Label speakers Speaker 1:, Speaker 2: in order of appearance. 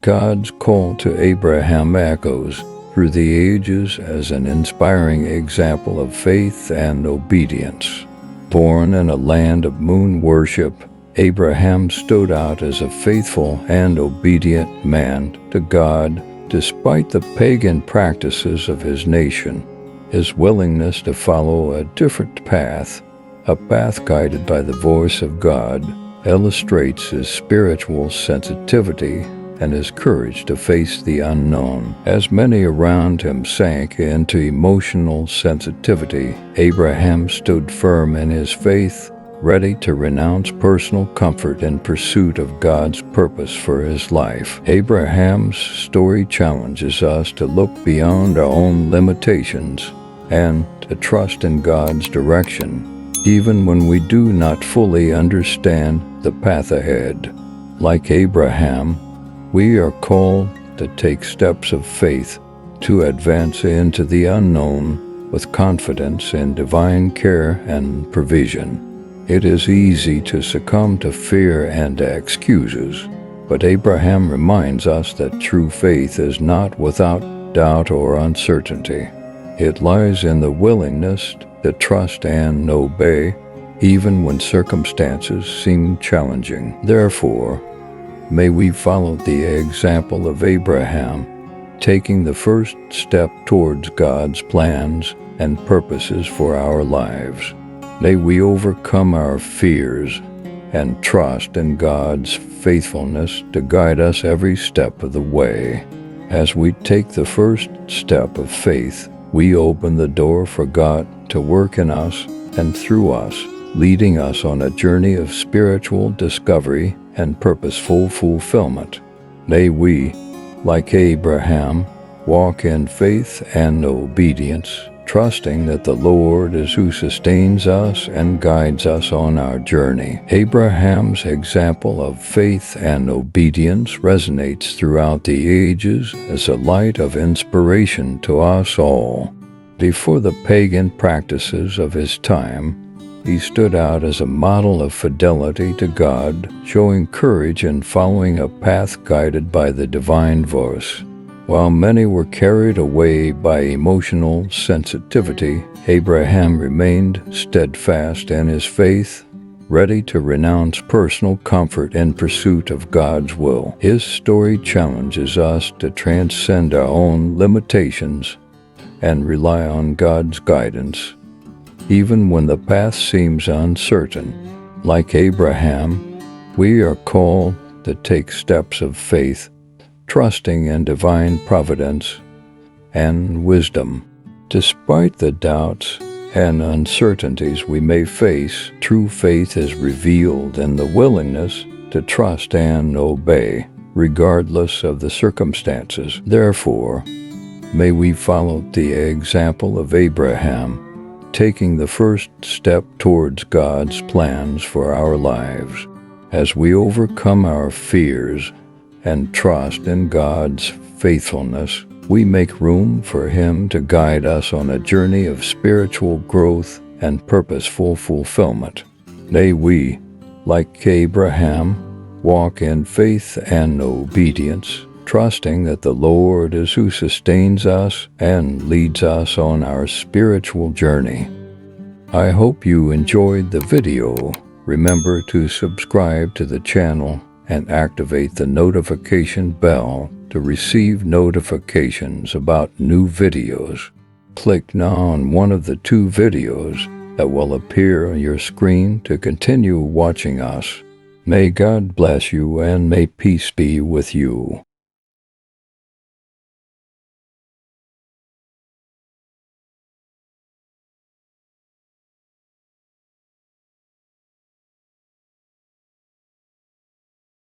Speaker 1: God's call to Abraham echoes through the ages as an inspiring example of faith and obedience. Born in a land of moon worship, Abraham stood out as a faithful and obedient man to God despite the pagan practices of his nation. His willingness to follow a different path, a path guided by the voice of God, illustrates his spiritual sensitivity and his courage to face the unknown. As many around him sank into emotional sensitivity, Abraham stood firm in his faith, ready to renounce personal comfort in pursuit of God's purpose for his life. Abraham's story challenges us to look beyond our own limitations and to trust in God's direction, even when we do not fully understand the path ahead. Like Abraham, we are called to take steps of faith to advance into the unknown with confidence in divine care and provision. It is easy to succumb to fear and excuses, but Abraham reminds us that true faith is not without doubt or uncertainty. It lies in the willingness to trust and obey, even when circumstances seem challenging. Therefore, may we follow the example of Abraham, taking the first step towards God's plans and purposes for our lives. May we overcome our fears and trust in God's faithfulness to guide us every step of the way. As we take the first step of faith, we open the door for God to work in us and through us, leading us on a journey of spiritual discovery and purposeful fulfillment. May we, like Abraham, walk in faith and obedience, trusting that the Lord is who sustains us and guides us on our journey. Abraham's example of faith and obedience resonates throughout the ages as a light of inspiration to us all. Before the pagan practices of his time, he stood out as a model of fidelity to God, showing courage in following a path guided by the divine voice. While many were carried away by emotional sensitivity, Abraham remained steadfast in his faith, ready to renounce personal comfort in pursuit of God's will. His story challenges us to transcend our own limitations and rely on God's guidance, even when the path seems uncertain. Like Abraham, we are called to take steps of faith, trusting in divine providence and wisdom. Despite the doubts and uncertainties we may face, true faith is revealed in the willingness to trust and obey, regardless of the circumstances. Therefore, may we follow the example of Abraham, taking the first step towards God's plans for our lives. As we overcome our fears and trust in God's faithfulness, we make room for Him to guide us on a journey of spiritual growth and purposeful fulfillment. May we, like Abraham, walk in faith and obedience, trusting that the Lord is who sustains us and leads us on our spiritual journey. I hope you enjoyed the video. Remember to subscribe to the channel and activate the notification bell to receive notifications about new videos. Click now on one of the two videos that will appear on your screen to continue watching us. May God bless you and may peace be with you.